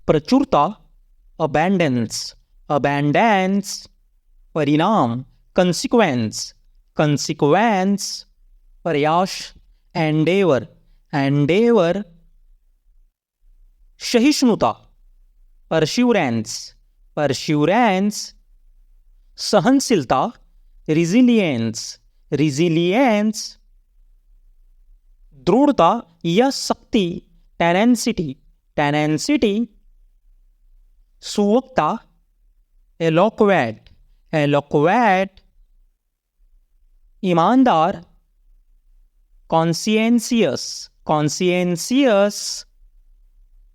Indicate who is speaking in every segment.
Speaker 1: प्रचुरता, अबैंडेंस, अबैंडेंस। परिणाम, consequence, consequence. प्रयास, एंडेवर, एंडेवर। सहिष्णुता, परश्योरेंस, परश्योरेंस। सहनशीलता, रिजिलियंस, रिजिलियंस। दृढ़ता या शक्ति, टेनेंसिटी, टेनेंसिटी। सुवक्ता, एलोक्वेट, एलोक्वेट। ईमानदार, कॉन्सियंसियस, कॉन्सियंसियस।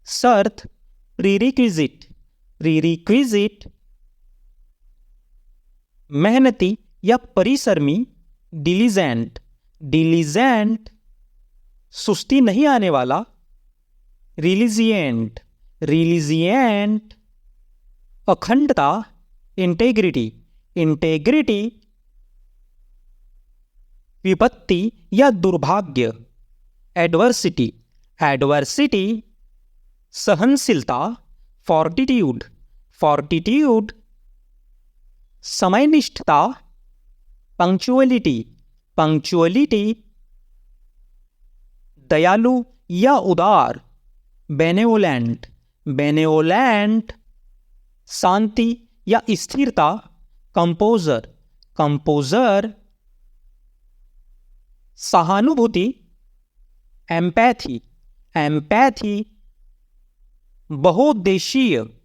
Speaker 1: शर्त, प्रीरिक्विजिट, प्रीरिक्विजिट। मेहनती या परिश्रमी, डिलीजेंट, डिलीजेंट। सुस्ती नहीं आने वाला, रिलीजिएंट, रिलीजिएंट। अखंडता, इंटेग्रिटी, इंटेग्रिटी। विपत्ति या दुर्भाग्य, एडवर्सिटी, एडवर्सिटी। सहनशीलता, फोर्टिट्यूड, फोर्टिट्यूड। समयनिष्ठता, पंक्चुअलिटी, पंक्चुअलिटी। दयालु या उदार, बेनेवोलेंट, बेनेवोलेंट। शांति या स्थिरता, कंपोजर, कंपोजर। सहानुभूति, एम्पैथी, एम्पैथी। बहुउद्देशीय,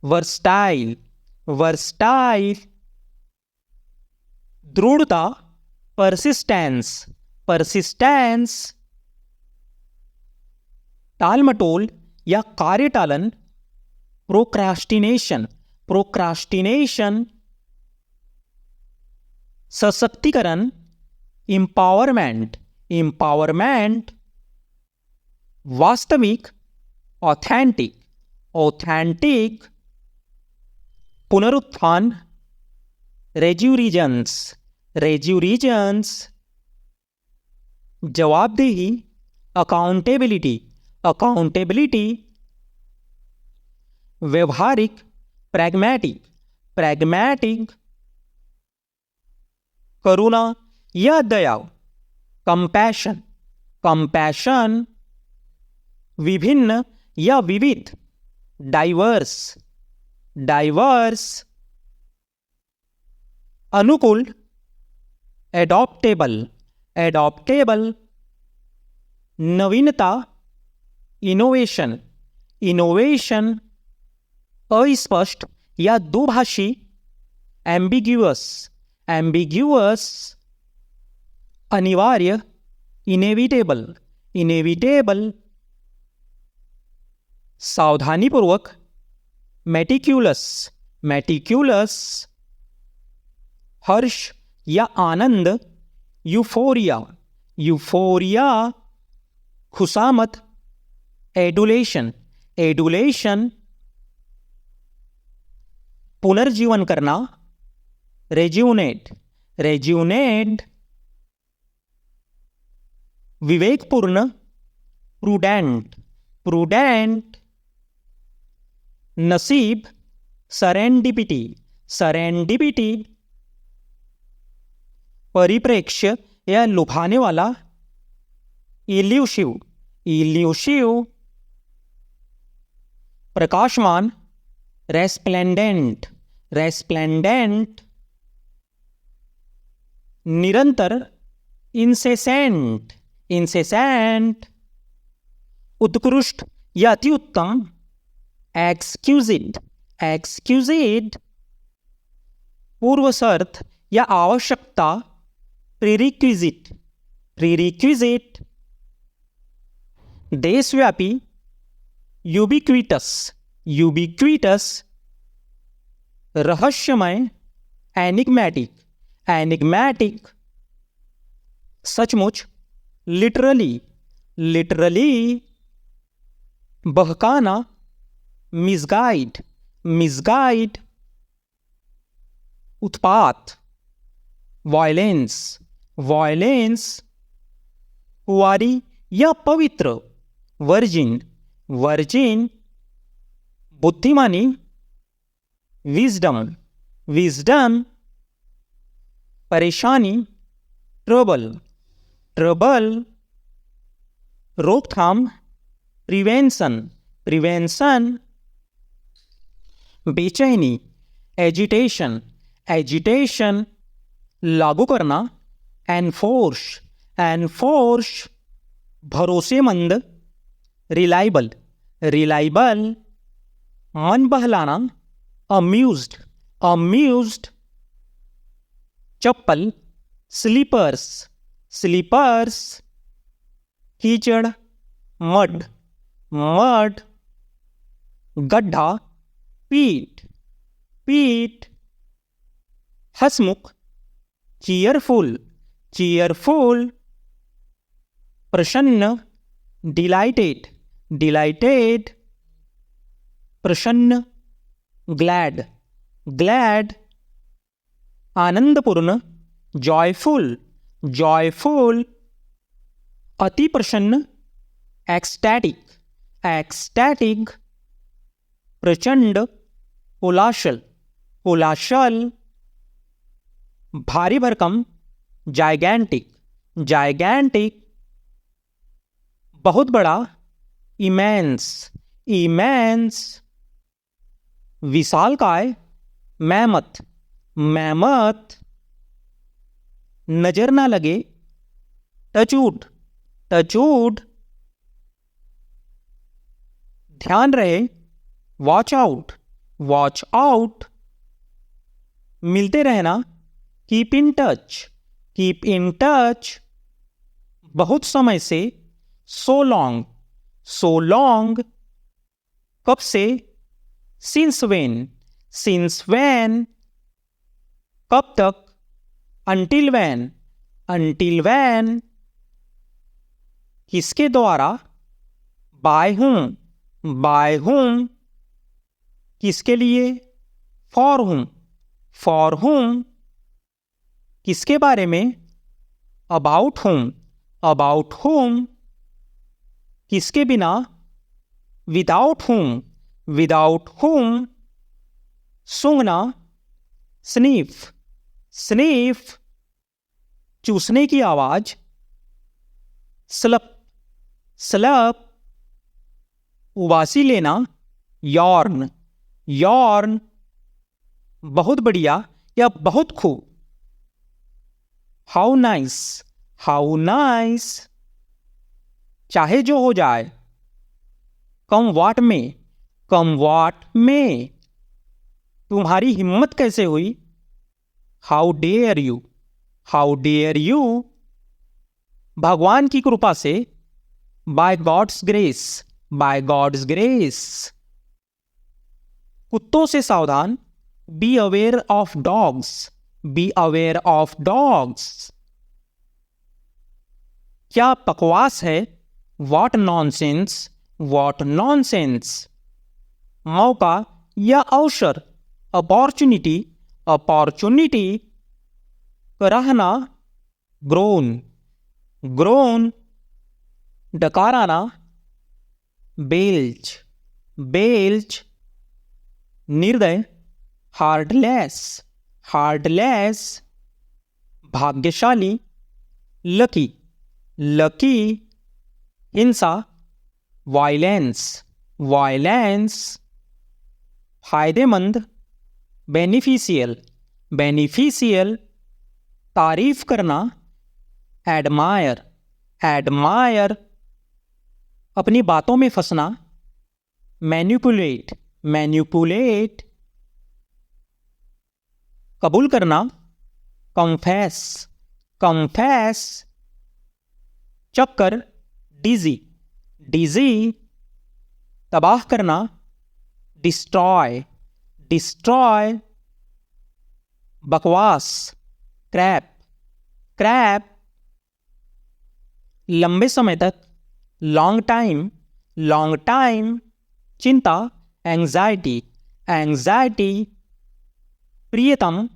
Speaker 1: वर्सटाइल, वर्सटाइल। दृढ़ता, परसिस्टेंस, परसिस्टेंस। टालमटोल या कार्यटालन, प्रोक्रास्टिनेशन, प्रोक्रास्टिनेशन। सशक्तिकरण, एम्पावरमेंट, एम्पावरमेंट। वास्तविक, ऑथेंटिक, ऑथेंटिक। पुनरुत्थान, रेज्यूरिजेंस, रेज्यूरिजेंस। जवाबदेही, अकाउंटेबिलिटी, अकाउंटेबिलिटी। व्यवहारिक, प्रैग्मेटिक, प्रैग्मेटिक। करुणा या दया, कंपैशन, कंपैशन। विभिन्न या विविध, डाइवर्स, डाइवर्स। अनुकूल, एडॉप्टेबल, एडॉप्टेबल। नवीनता, इनोवेशन, इनोवेशन। अस्पष्ट या दुभाषी, एम्बिग्यूअस, एम्बिग्यूअस। अनिवार्य, इनेविटेबल, इनेविटेबल। सावधानीपूर्वक, मेटिक्यूलस, मेटिक्यूलस। हर्ष या आनंद, यूफोरिया, यूफोरिया। खुशामद, एडुलेशन, एडुलेशन। पुनर्जीवन करना, रेज्यूनेट, रेज्यूनेट। विवेकपूर्ण, प्रूडेंट, प्रूडेंट। नसीब, सरेंडिपिटी, सरेंडिपिटी। परिप्रेक्ष्य या लुभाने वाला, इल्यूसिव, इल्यूसिव। प्रकाशमान, रेस्प्लेंडेंट, रेस्प्लेंडेंट। निरंतर, इंसेसेंट, इंसेसेंट। उत्कृष्ट या अति उत्तम, एक्सक्यूजिट, एक्सक्यूजिट। पूर्व शर्त या आवश्यकता, प्रीरिक्विजिट, प्रीरिक्विजिट। देशव्यापी, यूबिक्विटस, यूबिक्विटस। रहस्यमय, एनिग्मेटिक, एनिग्मेटिक। सचमुच, लिटरली, लिटरली। बहकाना, मिसगाइड, मिसगाइड। उत्पात, वायलेंस, वायलेंस। कुंवारी या पवित्र, वर्जिन, वर्जिन। बुद्धिमानी विजडम विजडम, परेशानी ट्रबल ट्रबल, रोकथाम प्रिवेंशन प्रिवेंशन, बेचैनी एजिटेशन एजिटेशन, लागू करना एनफोर्स एनफोर्स, भरोसेमंद रिलायबल रिलायबल, मन बहलाना अम्यूज्ड अम्यूज्ड, चप्पल स्लीपर्स स्लीपर्स, कीचड़ मड मड, गड्ढा पीट पीट, हसमुख चीयरफुल चीयरफुल, प्रसन्न डिलाइटेड डिलाइटेड, प्रसन्न ग्लैड ग्लैड, आनंदपूर्ण जॉयफुल जॉयफुल, अति प्रसन्न एक्सटैटिक एक्सटैटिक, प्रचंड उलाशल उलाशल, भारी भरकम जाइगैंटिक जाइगैंटिक, बहुत बड़ा इमेंस इमेंस, विशालकाय मैमथ मैमथ, नजर ना लगे टचवुड टचवुड, ध्यान रहे वॉच आउट वॉच आउट, मिलते रहना कीप इन टच, बहुत समय से सो लॉन्ग, कब से सिंस व्हेन, कब तक अंटिल व्हेन, किसके द्वारा बाय हूं, किसके लिए फॉर हूं, किसके बारे में अबाउट हूं, किसके बिना विदाउट हूं, सूंघना स्नीफ, चूसने की आवाज स्लप, उबासी लेना यॉर्न, बहुत बढ़िया या बहुत खूब, हाउ नाइस, चाहे जो हो जाए, कम वाट में, तुम्हारी हिम्मत कैसे हुई, हाउ डेयर यू, भगवान की कृपा से, बाय गॉड्स ग्रेस, कुत्तों से सावधान, बी अवेयर ऑफ डॉग्स, क्या बकवास है, व्हाट नॉनसेंस, मौका या अवसर, अपॉर्चुनिटी, कराहना, ग्रोन, डकाराना, बेल्च, निर्दय, हार्डलेस, भाग्यशाली, लकी, हिंसा, वायलेंस, फायदेमंद, बेनिफिशियल, तारीफ करना, एडमायर, अपनी बातों में फंसना, मैन्युपुलेट, कबूल करना, कन्फेस, चक्कर, डिजी, तबाह करना, डिस्ट्रॉय, बकवास, क्रैप, लंबे समय तक, लॉन्ग टाइम, चिंता, एंजाइटी, प्रियतम,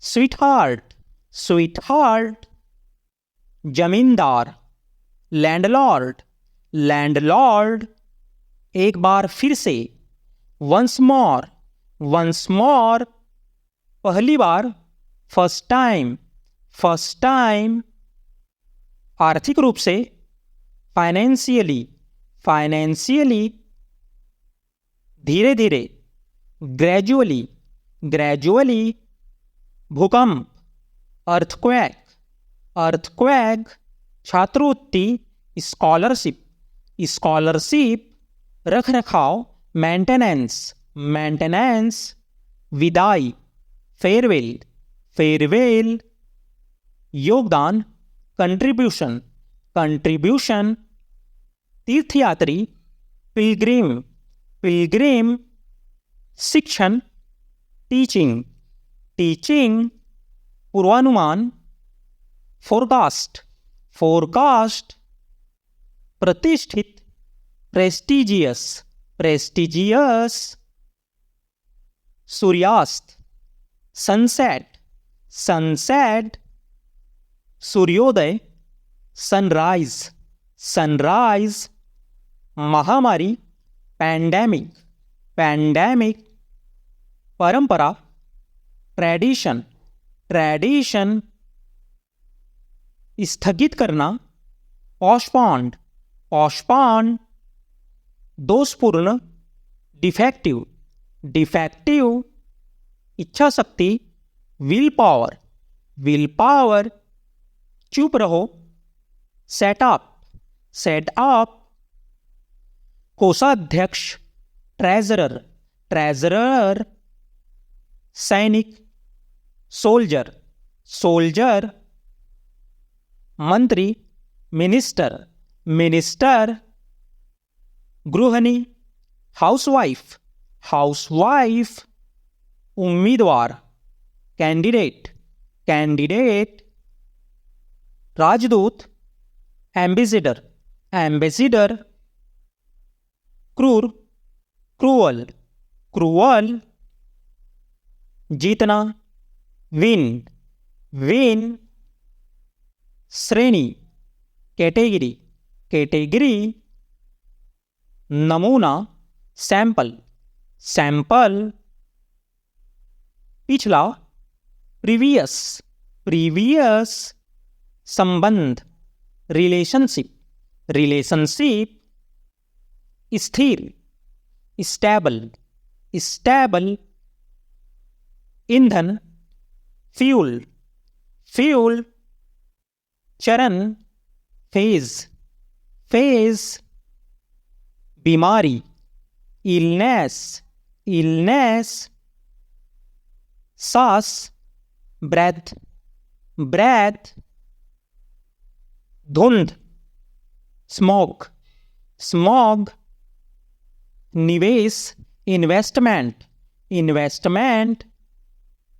Speaker 1: स्वीटहार्ट, जमींदार, लैंडलॉर्ड, एक बार फिर से, वंस मोर, पहली बार, फर्स्ट टाइम, आर्थिक रूप से, फाइनेंशियली, धीरे धीरे, ग्रेजुअली, भूकंप, अर्थक्वेक, छात्रवृत्ति, स्कॉलरशिप, रख रखाव, मेंटेनेंस, विदाई, फेयरवेल, योगदान, कंट्रीब्यूशन, तीर्थयात्री, पिलग्रिम, शिक्षण, टीचिंग, पूर्वानुमान, फोरकास्ट, प्रतिष्ठित, प्रेस्टिजियस, सूर्यास्त, सनसेट, सूर्योदय, सनराइज, महामारी, पैंडेमिक, परंपरा, ट्रेडिशन, स्थगित करना, पोस्टपोन्ड, दोषपूर्ण, डिफेक्टिव, इच्छा शक्ति, विल पावर, चुप रहो, सेटअप, कोषाध्यक्ष, ट्रेजरर, सैनिक, सोल्जर, मंत्री, मिनिस्टर, गृहिणी, हाउसवाइफ, उम्मीदवार, कैंडिडेट, राजदूत, एम्बेसडर, क्रूअल, जीतना, विन, श्रेणी, कैटेगरी, नमूना, सैंपल, पिछला, प्रीवियस, संबंध, रिलेशनशिप, स्थिर, स्टेबल, ईंधन, फ्यूल, चरण, फेज, बीमारी, इलनेस, सांस, ब्रेथ, धुंध, स्मॉग, निवेश, इन्वेस्टमेंट,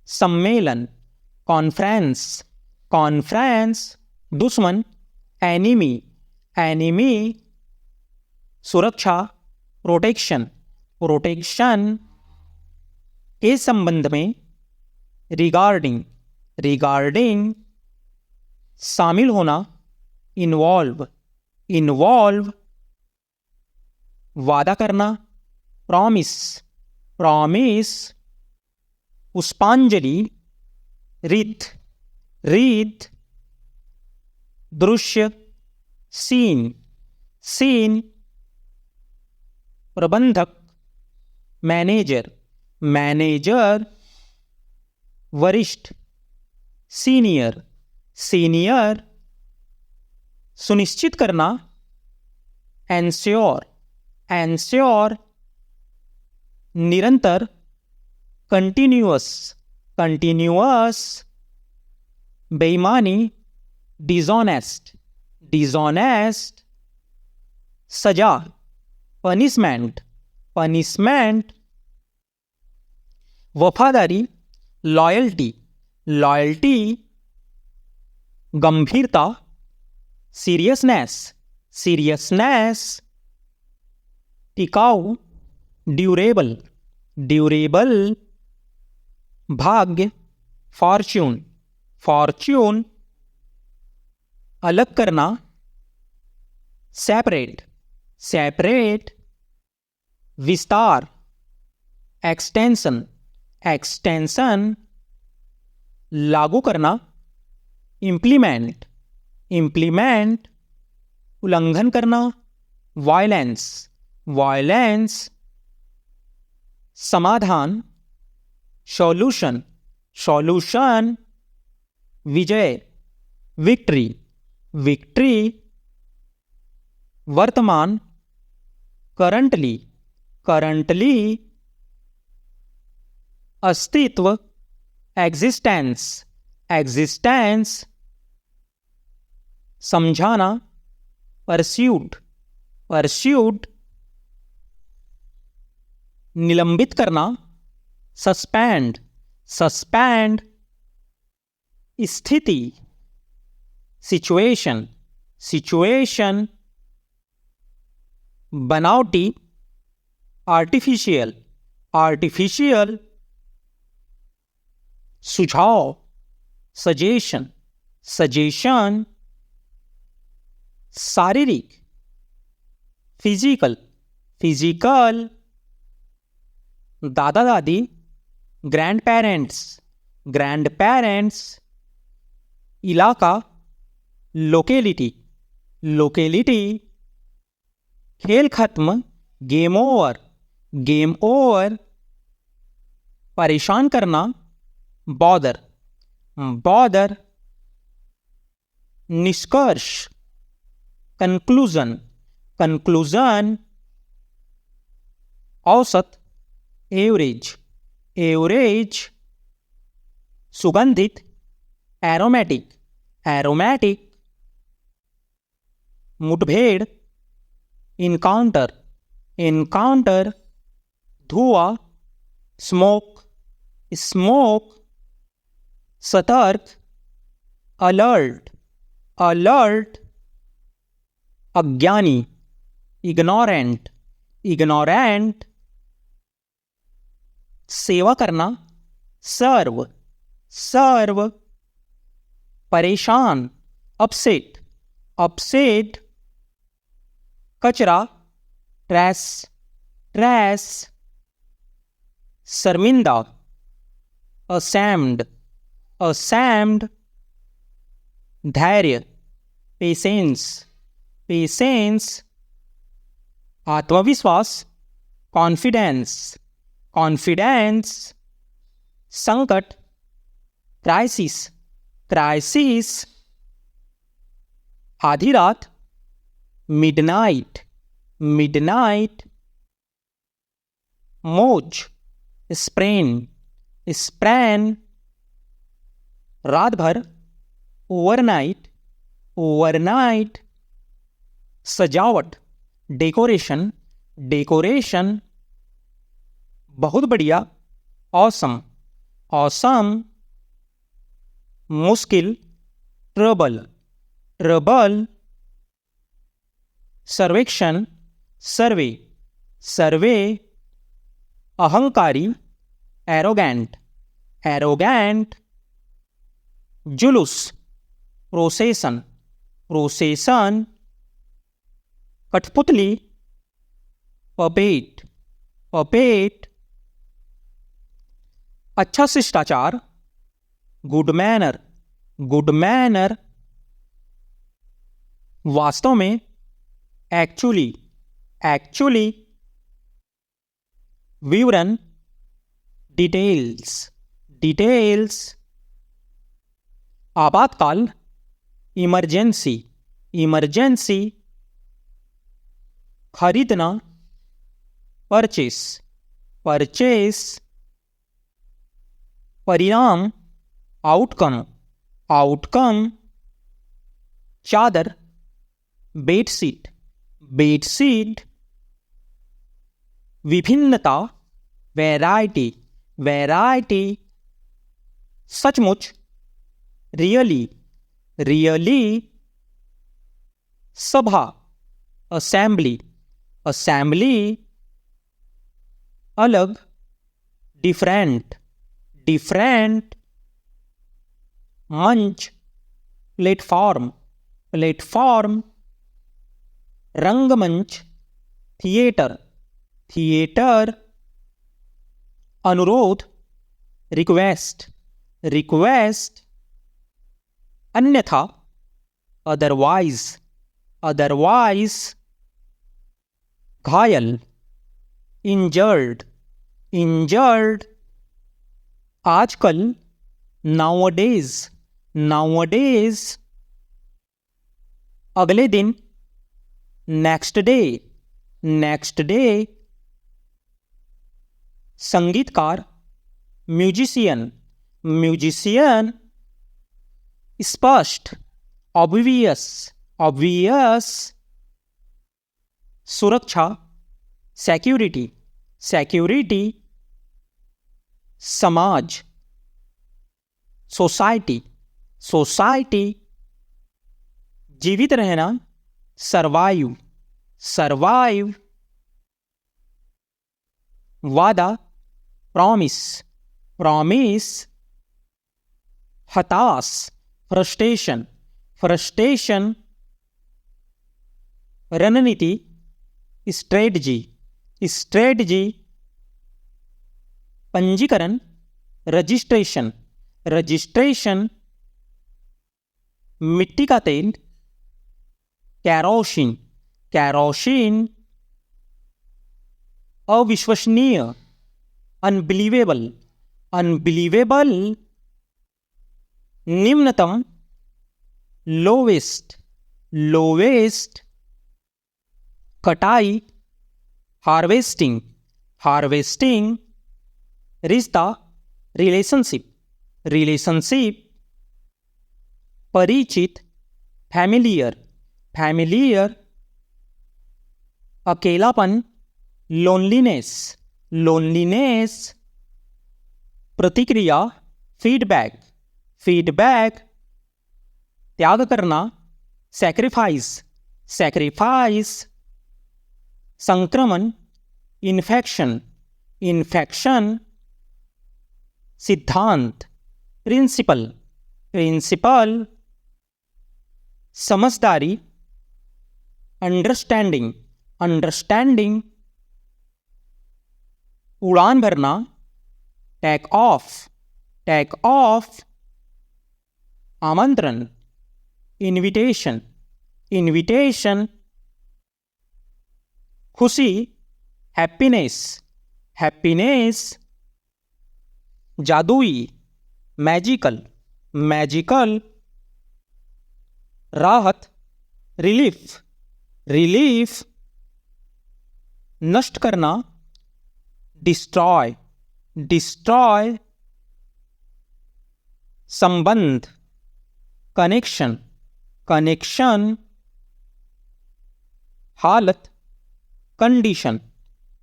Speaker 1: सम्मेलन, कॉन्फ्रेंस, दुश्मन, एनिमी, सुरक्षा, प्रोटेक्शन, के संबंध में, रिगार्डिंग, शामिल होना, इन्वॉल्व, वादा करना, प्रॉमिस, पुष्पांजलि, रीत, दृश्य, सीन, प्रबंधक, मैनेजर, वरिष्ठ, सीनियर, सुनिश्चित करना, एंश्योर, निरंतर, कंटिन्यूअस, बेईमानी, डिसऑनेस्ट, सजा, पनिशमेंट, वफादारी, लॉयल्टी, गंभीरता, सीरियसनेस, टिकाऊ, ड्यूरेबल, भाग्य, फॉर्च्यून, अलग करना, सेपरेट, विस्तार, एक्सटेंशन, एक्सटेंशन लागू करना, इम्प्लीमेंट, इम्प्लीमेंट उल्लंघन करना, वायलेंस, वायलेंस समाधान, सॉल्यूशन, सॉल्यूशन विजय, विक्ट्री, विक्ट्री वर्तमान, करंटली, करंटली अस्तित्व, एग्जिस्टेंस, एग्जिस्टेंस समझाना, परस्यूट, परस्यूट निलंबित करना, सस्पेंड, सस्पेंड स्थिति, सिचुएशन, सिचुएशन बनावटी, आर्टिफिशियल, आर्टिफिशियल सुझाव, सजेशन, सजेशन शारीरिक, फिजिकल, फिजिकल दादा दादी, ग्रैंड पेरेंट्स, ग्रैंड पेरेंट्स इलाका, लोकेलिटी, लोकेलिटी खेल खत्म, गेम ओवर, गेम ओवर परेशान करना, बॉदर, बॉदर निष्कर्ष, कंक्लूजन, कंक्लूजन औसत, एवरेज, एवरेज सुगंधित, एरोमेटिक, एरोमेटिक मुठभेड़, इनकाउंटर, इनकाउंटर धुआं, स्मोक, स्मोक सतर्क, अलर्ट, अलर्ट अज्ञानी, इग्नोरेंट, इग्नोरेंट सेवा करना, सर्व, सर्व परेशान, अपसेट, अपसेट कचरा, ट्रैश, ट्रैश शर्मिंदा, असैम्ड, असैम्ड धैर्य, पेशेंस, पेशेंस आत्मविश्वास, कॉन्फिडेंस, कॉन्फिडेंस संकट, क्राइसिस, क्राइसिस आधी रात, मिडनाइट, मिडनाइट मोच, स्प्रेन, स्प्रैन रात भर, ओवरनाइट, ओवरनाइट सजावट, डेकोरेशन, डेकोरेशन बहुत बढ़िया, ऑसम, ऑसम मुश्किल, ट्रबल, ट्रबल सर्वेक्षण, सर्वे, सर्वे अहंकारी, एरोगेंट, एरोगेंट जुलूस, प्रोसेसन, प्रोसेसन कठपुतली, पपेट, पपेट अच्छा शिष्टाचार, गुड मैनर, गुड मैनर वास्तव में, एक्चुअली, एक्चुअली विवरण, डिटेल्स, डिटेल्स आपातकाल, इमरजेंसी, इमरजेंसी खरीदना, परचेस, परचेस परिणाम, आउटकम, आउटकम चादर, बेडशीट, बेडशीट विभिन्नता, वैरायटी, वैरायटी सचमुच, रियली, रियली सभा, असेंबली, असेंबली अलग, डिफरेंट, डिफरेंट मंच, प्लेटफॉर्म, प्लेटफॉर्म रंगमंच, थिएटर, थिएटर अनुरोध, रिक्वेस्ट, रिक्वेस्ट। अन्यथा, अदरवाइज, अदरवाइज। घायल, इंजर्ड, इंजर्ड। आजकल, नाउअडेज, नाउअडेज। अगले दिन, नेक्स्ट डे, नेक्स्ट डे। संगीतकार, म्यूजिशियन, म्यूजिशियन। स्पष्ट, ऑब्वियस, ऑब्वियस। सुरक्षा, सिक्योरिटी, सिक्योरिटी। समाज, सोसाइटी, सोसाइटी। जीवित रहना, सरवाइव, सरवाइव। वादा, प्रॉमिस, प्रॉमिस। हताश, फ्रस्ट्रेशन, फ्रस्ट्रेशन। रणनीति, स्ट्रेटजी, स्ट्रेटजी। पंजीकरण, रजिस्ट्रेशन, रजिस्ट्रेशन। मिट्टी का तेल, कैरोसिन, कैरोसिन। अविश्वसनीय, अनबिलीवेबल, अनबिलीवेबल। निम्नतम, लोवेस्ट, लोवेस्ट। कटाई, हार्वेस्टिंग, हार्वेस्टिंग। रिश्ता, रिलेशनशिप, रिलेशनशिप। परिचित, फैमिलियर, फैमिलियर। अकेलापन, लोनलीनेस, लोनलीनेस। प्रतिक्रिया, फीडबैक, फीडबैक। त्याग करना, सैक्रिफाइस, सैक्रिफाइस। संक्रमण, इन्फेक्शन, इन्फेक्शन। सिद्धांत, प्रिंसिपल, प्रिंसिपल। समझदारी, अंडरस्टैंडिंग, अंडरस्टैंडिंग। उड़ान भरना, टेक ऑफ, टेक ऑफ। आमंत्रण, इनविटेशन, इनविटेशन। खुशी, हैप्पीनेस, हैप्पीनेस। जादुई, मैजिकल, मैजिकल। राहत, रिलीफ, रिलीफ। नष्ट करना, डिस्ट्रॉय, डिस्ट्रॉय। संबंध, कनेक्शन, कनेक्शन। हालत, कंडीशन,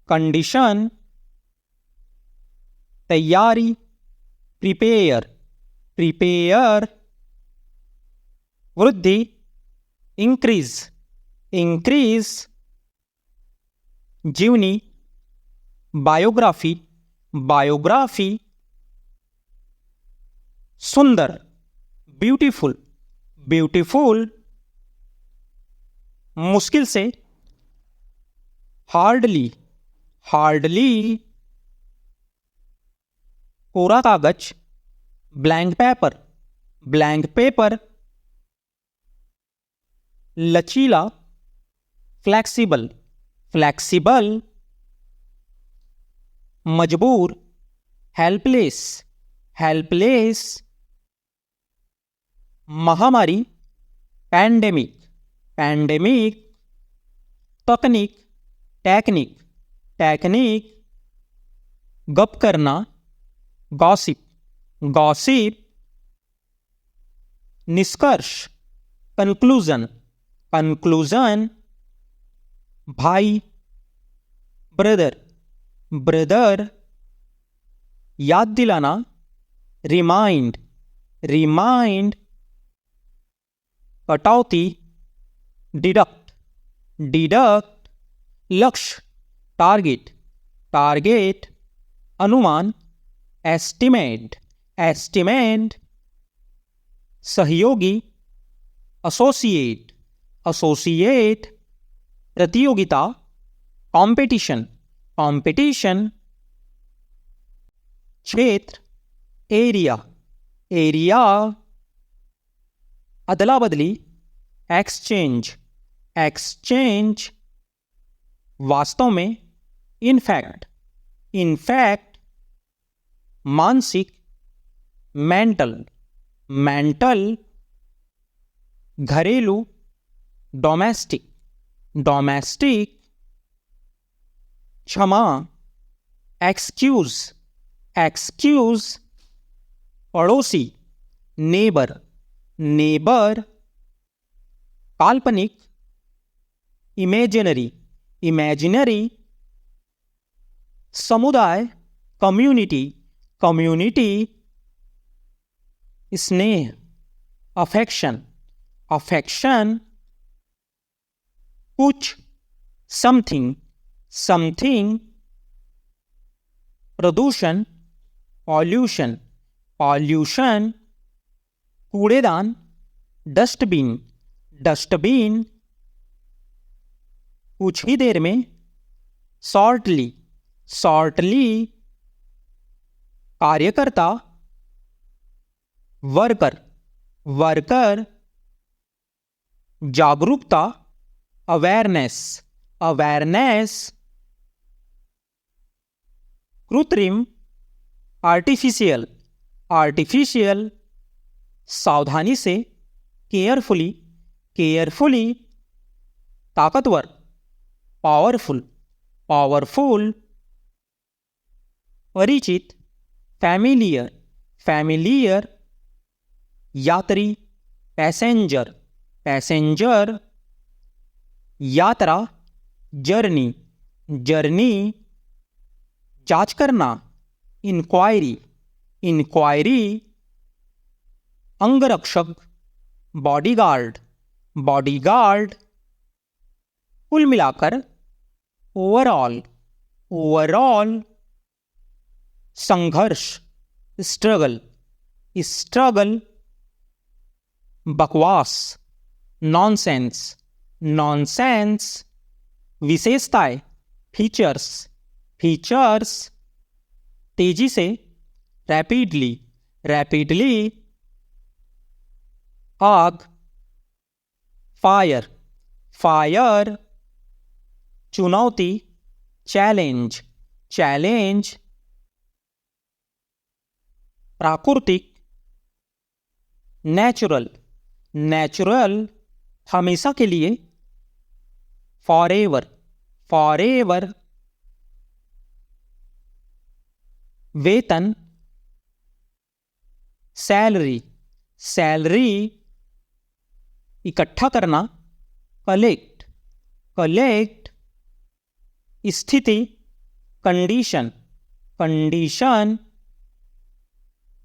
Speaker 1: कंडीशन। तैयारी, प्रिपेयर, प्रिपेयर। वृद्धि, इंक्रीज, इंक्रीज। जीवनी, बायोग्राफी, बायोग्राफी। सुंदर, ब्यूटीफुल, ब्यूटीफुल। मुश्किल से, हार्डली, हार्डली। कोरा कागज, ब्लैंक पेपर, ब्लैंक पेपर। लचीला, फ्लैक्सिबल, फ्लैक्सिबल। मजबूर, हेल्पलेस, हेल्पलेस। महामारी, पैंडेमिक, पैंडेमिक। तकनीक, टेक्निक, टेक्निक। गप करना, गॉसिप, गॉसिप। निष्कर्ष, कंक्लूजन, कंक्लूजन। भाई, ब्रदर, ब्रदर। याद दिलाना, रिमाइंड, रिमाइंड। कटौती, डिडक्ट, डिडक्ट। लक्ष्य, टारगेट, टारगेट। अनुमान, एस्टिमेट, एस्टिमेट। सहयोगी, एसोसिएट, एसोसिएट। प्रतियोगिता, कंपटीशन, कंपटीशन। क्षेत्र, एरिया, एरिया। अदला बदली, एक्सचेंज, एक्सचेंज। वास्तव में, इनफैक्ट, इनफैक्ट। मानसिक, मेंटल, मेंटल। घरेलू, डोमेस्टिक, डोमेस्टिक। क्षमा, एक्सक्यूज, एक्सक्यूज। पड़ोसी, नेबर, नेबर। काल्पनिक, इमेजिनरी, इमेजिनरी। समुदाय, कम्युनिटी, कम्युनिटी। स्नेह, अफेक्शन, अफेक्शन। कुछ, समथिंग, समथिंग। प्रदूषण, पॉल्यूशन, पॉल्यूशन। कूड़ेदान, डस्टबिन, डस्टबिन। कुछ ही देर में, शॉर्टली, शॉर्टली। कार्यकर्ता, वर्कर, वर्कर। जागरूकता, अवेयरनेस, अवेयरनेस। कृत्रिम, आर्टिफिशियल, आर्टिफिशियल। सावधानी से, केयरफुली, केयरफुली। ताकतवर, पावरफुल, पावरफुल। परिचित, फैमिलियर, फैमिलियर। यात्री, पैसेंजर, पैसेंजर। यात्रा, जर्नी, जर्नी। जांच करना, इंक्वायरी, इंक्वायरी। अंगरक्षक, बॉडीगार्ड, बॉडीगार्ड। कुल मिलाकर, ओवरऑल, ओवरऑल। संघर्ष, स्ट्रगल, स्ट्रगल। बकवास, नॉनसेंस, नॉनसेंस। विशेषताएं, फीचर्स, फीचर्स। तेजी से, रैपिडली, रैपिडली। आग, फायर, फायर। चुनौती, चैलेंज, चैलेंज। प्राकृतिक, नेचुरल, नेचुरल। हमेशा के लिए, फॉरएवर, फॉरएवर। वेतन, सैलरी, सैलरी। इकट्ठा करना, कलेक्ट, कलेक्ट। स्थिति, कंडीशन, कंडीशन।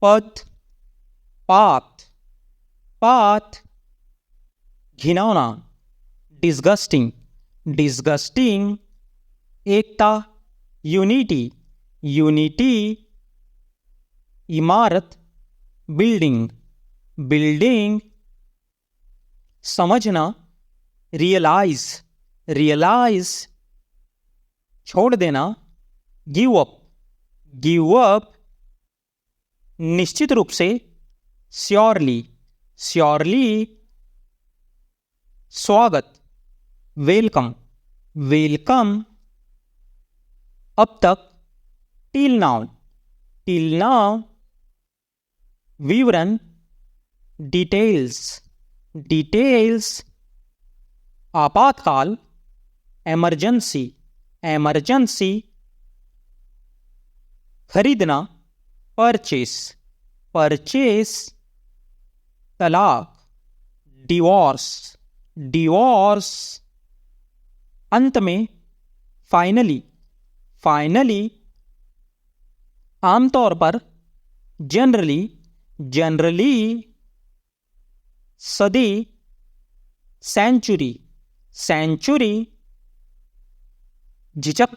Speaker 1: पथ, पाथ, पाथ। घिनौना, डिस्गस्टिंग, डिस्गस्टिंग। एकता, यूनिटी, यूनिटी। इमारत, बिल्डिंग, बिल्डिंग। समझना, रियलाइज, रियलाइज। छोड़ देना, गिव अप, गिव अप। निश्चित रूप से, श्योरली, श्योरली। स्वागत, वेलकम, वेलकम। अब तक, टिल नाउ, टिल नाउ। विवरण, डिटेल्स, डिटेल्स। आपातकाल, एमरजेंसी, एमरजेंसी। खरीदना, परचेस, परचेस। तलाक, डिवोर्स, डिवोर्स। अंत में, फाइनली, फाइनली। आमतौर पर, जनरली, जनरली। सदी, सेंचुरी, सेंचुरी। झिझक,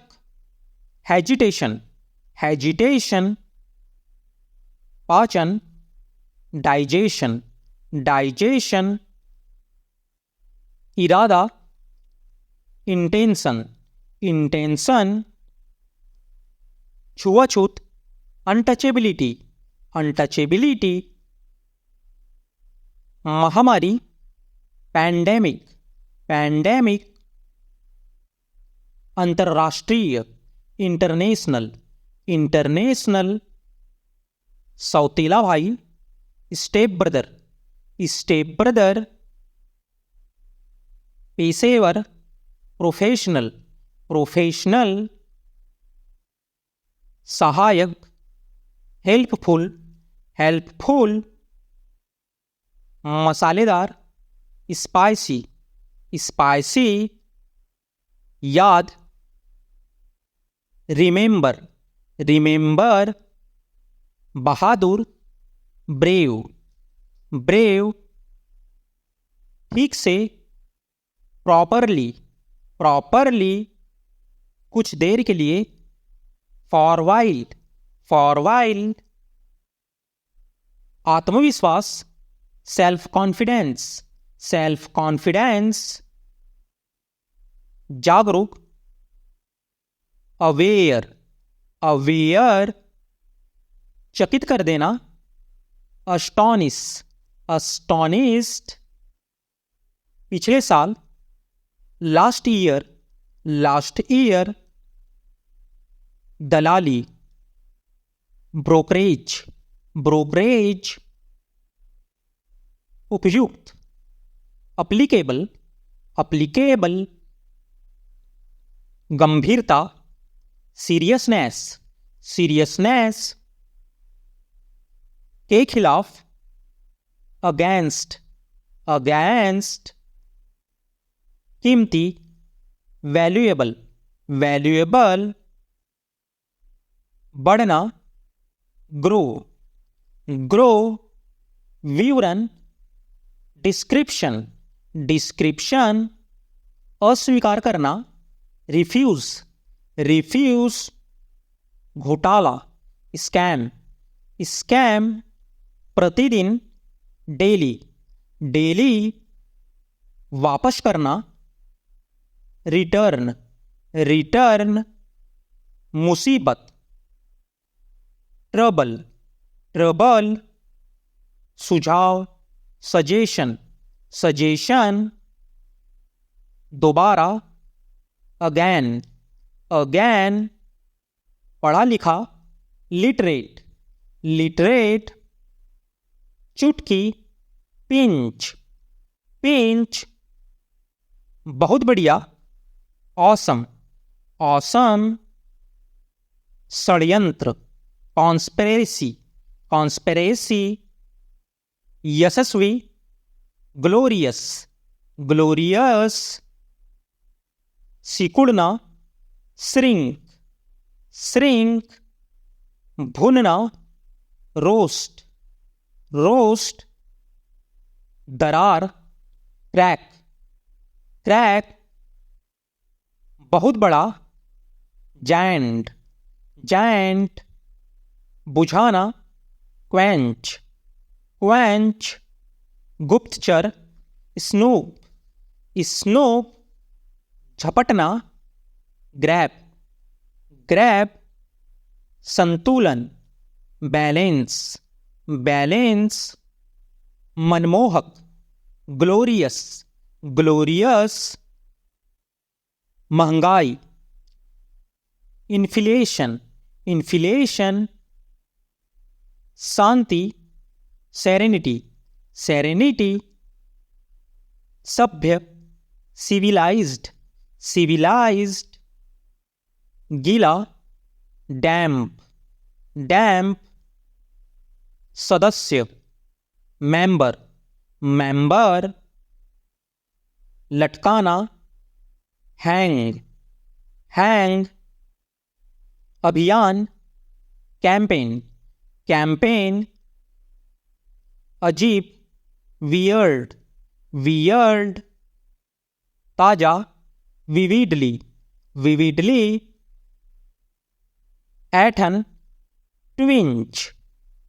Speaker 1: हेजिटेशन, हेजिटेशन। पाचन, डाइजेशन, डाइजेशन। इरादा, इंटेंशन, इंटेंशन। छुआछूत, अनटचेबिलिटी, अनटचेबिलिटी। महामारी, पैंडेमिक, पैंडेमिक। अंतर्राष्ट्रीय, इंटरनेशनल, इंटरनेशनल। सौतेला भाई, स्टेप ब्रदर, स्टेप ब्रदर। पेशेवर, प्रोफेशनल, प्रोफेशनल। सहायक, हेल्पफुल, हेल्पफुल। मसालेदार, स्पाइसी, स्पाइसी। याद, रिमेंबर, रिमेंबर। बहादुर, ब्रेव, ब्रेव। ठीक से, प्रॉपरली, प्रॉपरली। कुछ देर के लिए, फॉर वाइल, फॉर वाइल। आत्मविश्वास, सेल्फ कॉन्फिडेंस, सेल्फ कॉन्फिडेंस। जागरूक, अवेयर, अवेयर। चकित कर देना, अस्टॉनिश, अस्टॉनिश्ड। पिछले साल, लास्ट ईयर, लास्ट ईयर। दलाली, ब्रोकरेज, ब्रोकरेज। उपयुक्त, अप्लीकेबल, अप्लीकेबल। गंभीरता, सीरियसनेस, सीरियसनेस। के खिलाफ, अगेंस्ट, अगेंस्ट। कीमती, वैल्यूएबल, वैल्यूएबल। बढ़ना, ग्रो, ग्रो। विवरण, डिस्क्रिप्शन, डिस्क्रिप्शन। अस्वीकार करना, रिफ्यूज, रिफ्यूज। घोटाला, स्कैम, स्कैम। प्रतिदिन, डेली, डेली। वापस करना, रिटर्न, रिटर्न। मुसीबत, ट्रबल, ट्रबल। सुझाव, सजेशन, सजेशन। दोबारा, अगैन, अगैन। पढ़ा लिखा, लिटरेट, लिटरेट। चुटकी, पिंच, पिंच। बहुत बढ़िया, ऑसम, ऑसम। षड्यंत्र, कॉन्स्पिरेसी, कॉन्स्पिरेसी। यशस्वी, ग्लोरियस, ग्लोरियस। सिकुड़ना, श्रिंक, श्रिंक। भुनना, रोस्ट, रोस्ट। दरार, क्रैक, क्रैक। बहुत बड़ा, जायंट, जायंट। बुझाना, क्वेंच, क्वेंच। गुप्तचर, स्नूप, स्नूप। झपटना, ग्रैब, ग्रैब। संतुलन, बैलेंस, बैलेंस। मनमोहक, ग्लोरियस, ग्लोरियस। महंगाई, इन्फ्लेशन, इन्फ्लेशन। शांति, सेरेनिटी, सेरेनिटी। सभ्य, सिविलाइज्ड, सिविलाइज्ड। गीला, डैम्प, डैम्प। सदस्य, मेंबर, मेंबर। लटकाना, हैंग, हैंग। अभियान, कैंपेन, कैंपेन। अजीब, वियर्ड, वियर्ड। ताजा, विविडली, विविडली। ऐठन, ट्विंच,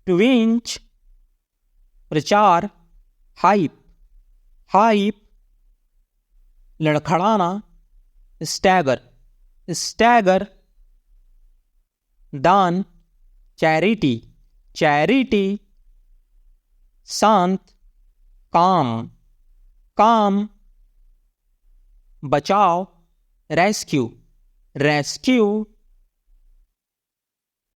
Speaker 1: ट्विंच। प्रचार, हाइप, हाइप। लड़खड़ाना, स्टैगर, स्टैगर। दान, चैरिटी, चैरिटी। शांत, काम, काम। बचाव, रेस्क्यू, रेस्क्यू।